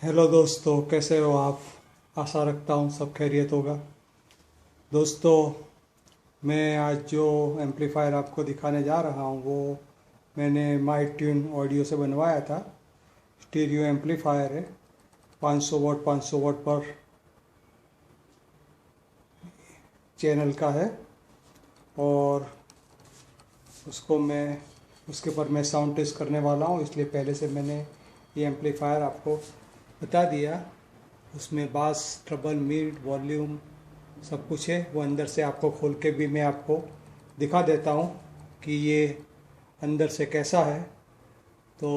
Hello दोस्तों, कैसे हो आप। आशा रखता हूँ सब खैरियत होगा। दोस्तों, मैं आज जो एम्पलीफायर आपको दिखाने जा रहा हूँ वो मैंने माई ट्यून ऑडियो से बनवाया था। स्टीरियो एम्पलीफायर है, 500 वाट पर चैनल का है। और उसके ऊपर मैं साउंड टेस्ट करने वाला हूँ, इसलिए पहले से मैंने ये एम्पलीफायर आपको बता दिया। उसमें बास, ट्रबल, मिड, वॉल्यूम सब कुछ है। वो अंदर से आपको खोल के भी मैं आपको दिखा देता हूँ कि ये अंदर से कैसा है। तो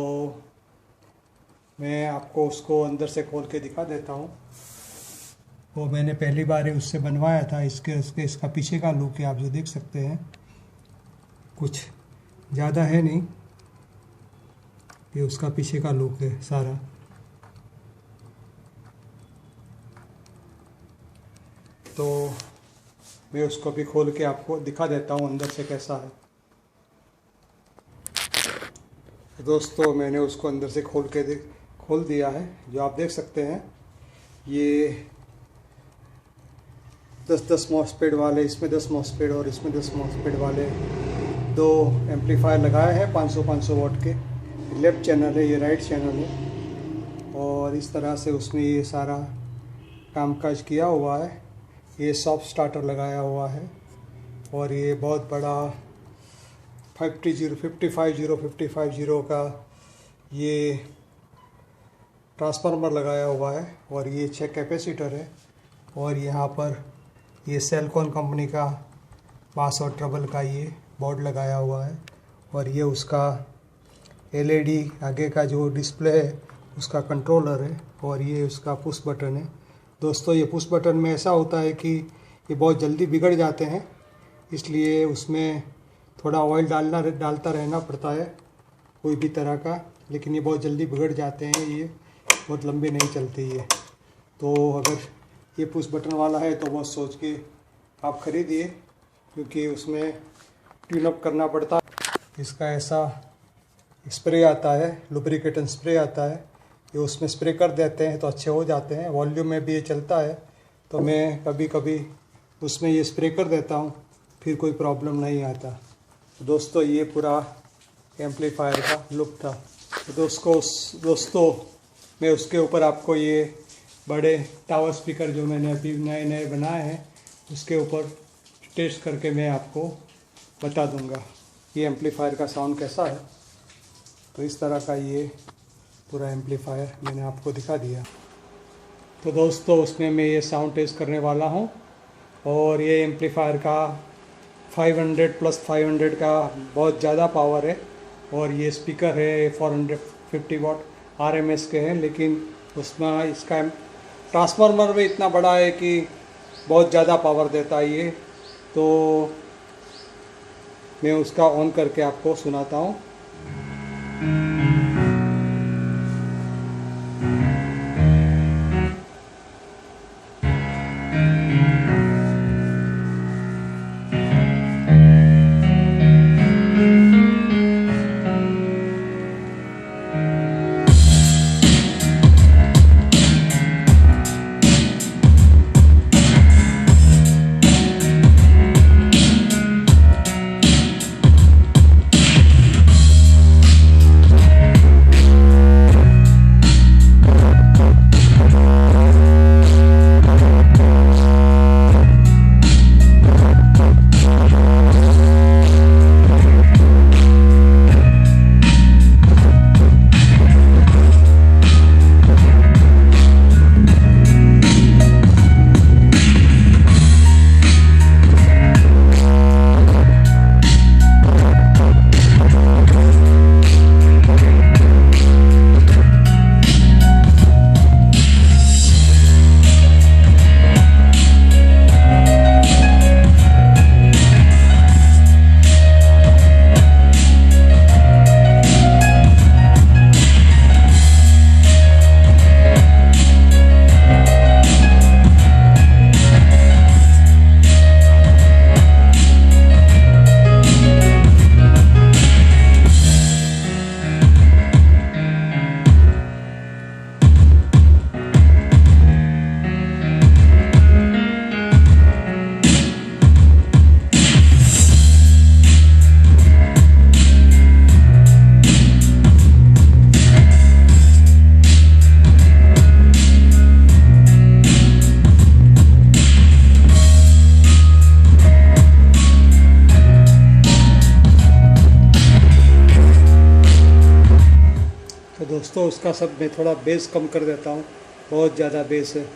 मैं आपको उसको अंदर से खोल के दिखा देता हूँ। वो मैंने पहली बार ही उससे बनवाया था। इसका पीछे का लुक है, आप जो देख सकते हैं, कुछ ज़्यादा है नहीं। ये उसका पीछे का लुक है सारा। तो मैं उसको भी खोल के आपको दिखा देता हूँ अंदर से कैसा है। दोस्तों, मैंने उसको अंदर से खोल दिया है। जो आप देख सकते हैं, ये 10 मॉसफेट वाले, इसमें 10 मॉसफेट और इसमें 10 मॉसफेट वाले दो एम्पलीफायर लगाए हैं 500 वाट के। लेफ्ट चैनल है, ये राइट चैनल है। और इस तरह से उसमें ये सारा कामकाज किया हुआ है। ये सॉफ्ट स्टार्टर लगाया हुआ है। और ये बहुत बड़ा 550 का ये ट्रांसफार्मर लगाया हुआ है। और ये 6 कैपेसिटर है। और यहाँ पर ये सेलकॉन कंपनी का बास और ट्रबल का ये बोर्ड लगाया हुआ है। और ये उसका एलईडी आगे का जो डिस्प्ले है उसका कंट्रोलर है। और ये उसका पुश बटन है। दोस्तों, ये पुश बटन में ऐसा होता है कि ये बहुत जल्दी बिगड़ जाते हैं, इसलिए उसमें थोड़ा ऑयल डालता रहना पड़ता है कोई भी तरह का। लेकिन ये बहुत जल्दी बिगड़ जाते हैं, ये बहुत लंबे नहीं चलते ये। तो अगर ये पुश बटन वाला है तो बहुत सोच के आप ख़रीदिए, क्योंकि उसमें ट्यून अप करना पड़ता है। इसका ऐसा स्प्रे आता है, लुब्रिकेटेंट स्प्रे आता है। ये उसमें स्प्रे कर देते हैं तो अच्छे हो जाते हैं। वॉल्यूम में भी ये चलता है, तो मैं कभी कभी उसमें ये स्प्रे कर देता हूँ, फिर कोई प्रॉब्लम नहीं आता। तो दोस्तों, ये पूरा एम्पलीफायर का लुक था। तो दोस्तों, मैं उसके ऊपर आपको ये बड़े टावर स्पीकर जो मैंने अभी नए नए बनाए हैं उसके ऊपर टेस्ट करके मैं आपको बता दूंगा ये एम्पलीफायर का साउंड कैसा है। तो इस तरह का ये पूरा एम्पलीफायर मैंने आपको दिखा दिया। तो दोस्तों, उसमें मैं ये साउंड टेस्ट करने वाला हूँ। और ये एम्पलीफायर का 500 + 500 का बहुत ज़्यादा पावर है। और ये स्पीकर है 450 वाट RMS के हैं। लेकिन उसमें इसका ट्रांसफार्मर भी इतना बड़ा है कि बहुत ज़्यादा पावर देता है ये। तो मैं उसका ऑन करके आपको सुनाता हूँ। दोस्तों उसका सब मैं थोड़ा बेस कम कर देता हूँ, बहुत ज़्यादा बेस है।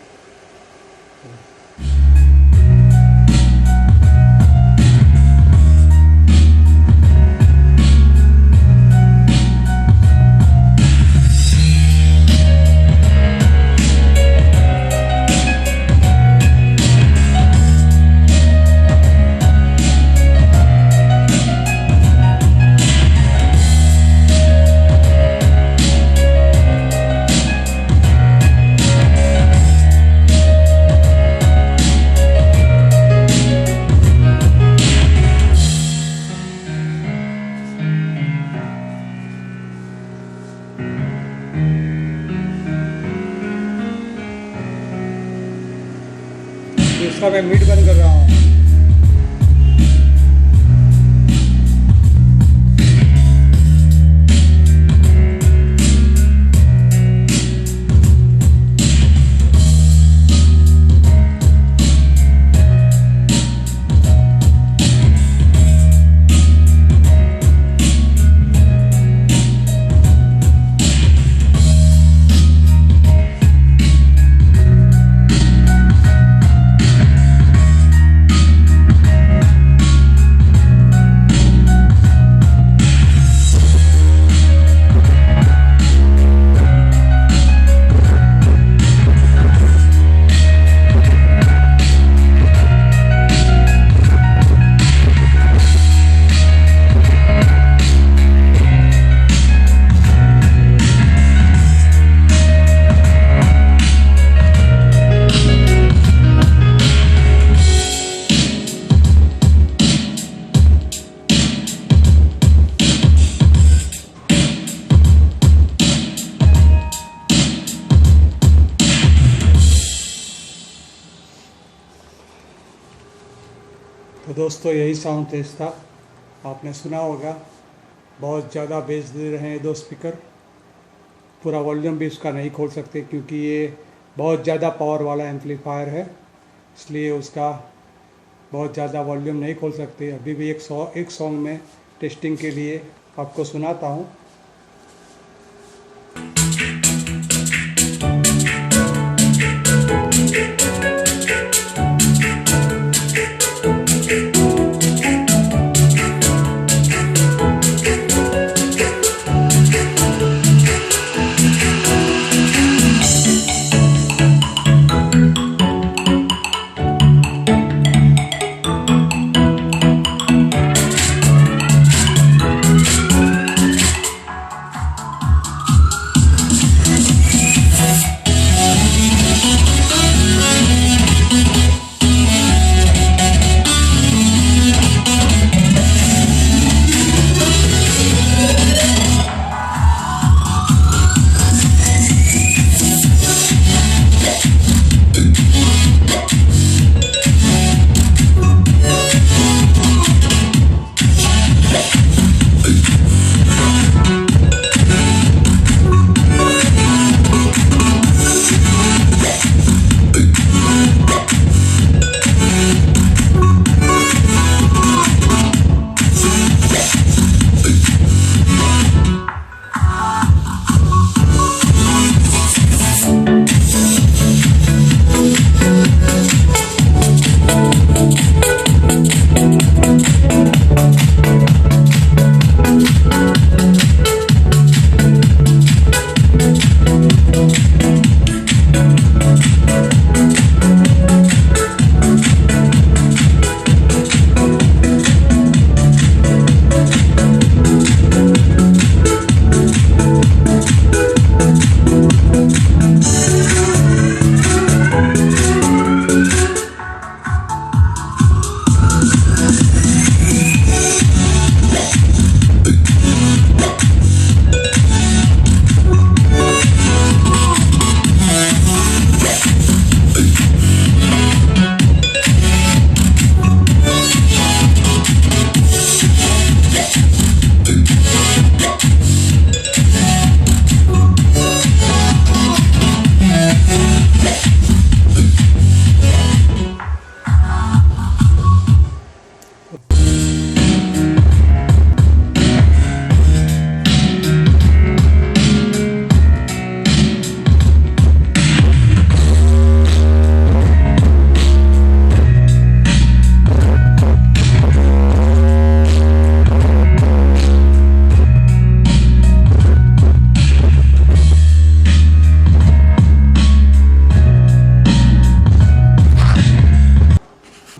इसका मैं मीट बंद कर रहा हूँ। तो दोस्तों यही साउंड टेस्ट था, आपने सुना होगा। बहुत ज़्यादा बेस दे रहे हैं दो स्पीकर। पूरा वॉल्यूम भी इसका नहीं खोल सकते क्योंकि ये बहुत ज़्यादा पावर वाला एम्पलीफायर है, इसलिए उसका बहुत ज़्यादा वॉल्यूम नहीं खोल सकते। अभी भी एक सॉन्ग में टेस्टिंग के लिए आपको सुनाता हूँ।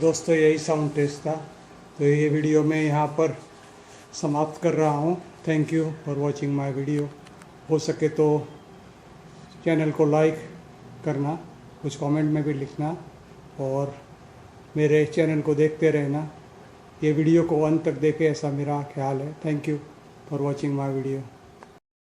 दोस्तों यही साउंड टेस्ट था। तो ये वीडियो मैं यहाँ पर समाप्त कर रहा हूँ। Thank you for watching my video. हो सके तो चैनल को लाइक करना, कुछ कमेंट में भी लिखना और मेरे चैनल को देखते रहना। ये वीडियो को अंत तक देखें, ऐसा मेरा ख्याल है। Thank you for watching my video.